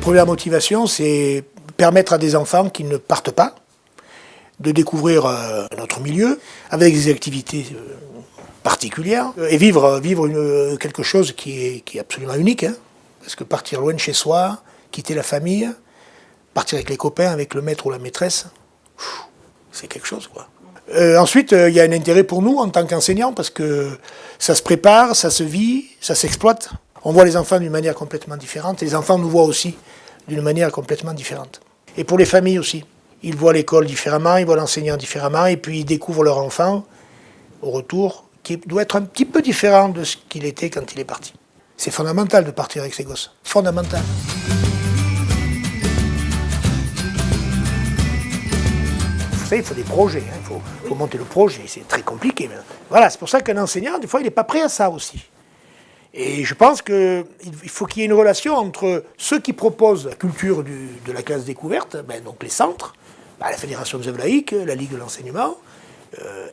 première motivation, c'est permettre à des enfants qui ne partent pas de découvrir notre milieu avec des activités particulières et vivre quelque chose qui est absolument unique. Hein, parce que partir loin de chez soi, quitter la famille, partir avec les copains, avec le maître ou la maîtresse, c'est quelque chose, quoi. Ensuite, il y a un intérêt pour nous en tant qu'enseignants parce que ça se prépare, ça se vit, ça s'exploite. On voit les enfants d'une manière complètement différente et les enfants nous voient aussi d'une manière complètement différente. Et pour les familles aussi. Ils voient l'école différemment, ils voient l'enseignant différemment et puis ils découvrent leur enfant au retour qui doit être un petit peu différent de ce qu'il était quand il est parti. C'est fondamental de partir avec ses gosses. Fondamental. Vous savez, il faut des projets, hein. Il faut monter le projet, c'est très compliqué. Mais voilà, c'est pour ça qu'un enseignant, des fois, il n'est pas prêt à ça aussi. Et je pense qu'il faut qu'il y ait une relation entre ceux qui proposent la culture de la classe découverte, donc les centres, la Fédération des œuvres laïques, la Ligue de l'enseignement,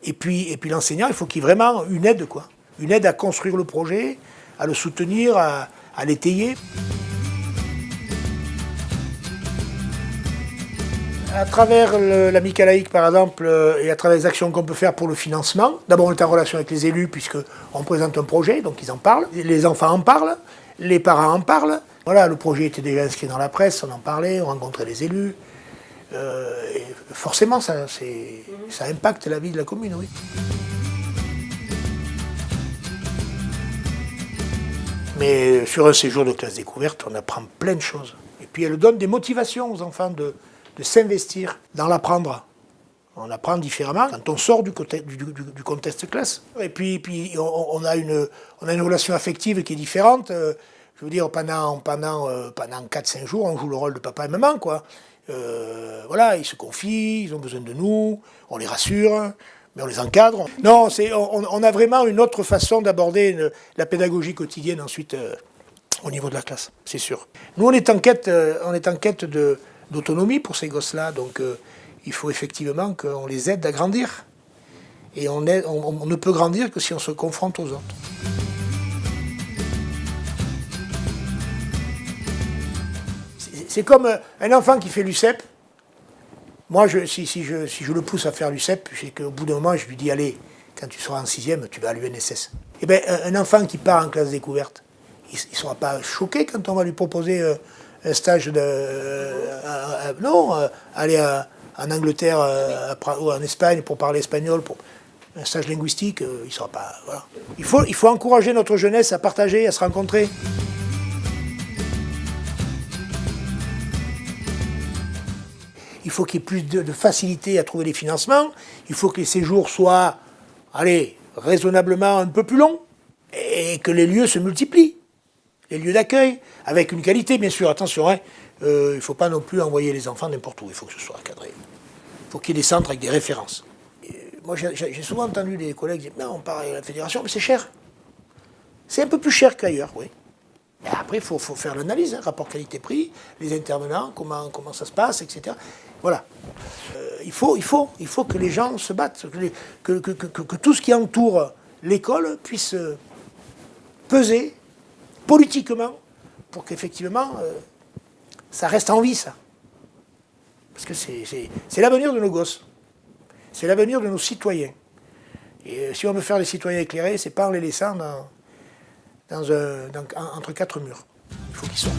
et puis l'enseignant, il faut qu'il y ait vraiment une aide, quoi. Une aide à construire le projet, à le soutenir, à l'étayer. À travers l'amicale laïque, par exemple, et à travers les actions qu'on peut faire pour le financement, d'abord on est en relation avec les élus puisqu'on présente un projet, donc ils en parlent, les enfants en parlent, les parents en parlent. Voilà, le projet était déjà inscrit dans la presse, on en parlait, on rencontrait les élus. Et forcément, ça impacte la vie de la commune, oui. Mais sur un séjour de classe découverte, on apprend plein de choses. Et puis elle donne des motivations aux enfants de s'investir dans l'apprendre. On apprend différemment quand on sort du contexte classe. Et puis on a une relation affective qui est différente. Je veux dire, pendant 4-5 jours, on joue le rôle de papa et maman, quoi. Voilà, ils se confient, ils ont besoin de nous, on les rassure, mais on les encadre. Non, on a vraiment une autre façon d'aborder la pédagogie quotidienne ensuite au niveau de la classe, c'est sûr. Nous, on est en quête d'autonomie pour ces gosses-là, donc il faut effectivement qu'on les aide à grandir. Et on ne peut grandir que si on se confronte aux autres. C'est comme un enfant qui fait l'UCEP. Moi, si je le pousse à faire l'UCEP, c'est qu'au bout d'un moment, je lui dis, allez, quand tu seras en 6e, tu vas à l'UNSS. Eh bien, un enfant qui part en classe découverte, il ne sera pas choqué quand on va lui proposer un stage aller en Angleterre ou en Espagne pour parler espagnol, pour un stage linguistique, il ne sera pas... Voilà. Il faut encourager notre jeunesse à partager, à se rencontrer. Il faut qu'il y ait plus de facilité à trouver les financements. Il faut que les séjours soient, raisonnablement un peu plus longs et que les lieux se multiplient. Les lieux d'accueil, avec une qualité, bien sûr. Attention, il ne faut pas non plus envoyer les enfants n'importe où. Il faut que ce soit encadré. Il faut qu'il y ait des centres avec des références. Et moi, j'ai souvent entendu des collègues dire « Non, on part à la fédération, mais c'est cher. » C'est un peu plus cher qu'ailleurs, oui. Et après, il faut faire l'analyse, rapport qualité-prix, les intervenants, comment ça se passe, etc. Voilà. Il faut que les gens se battent, que tout ce qui entoure l'école puisse peser politiquement pour qu'effectivement ça reste en vie, ça. Parce que c'est l'avenir de nos gosses. C'est l'avenir de nos citoyens. Et si on veut faire des citoyens éclairés, c'est pas en les laissant entre quatre murs. Il faut qu'ils sortent.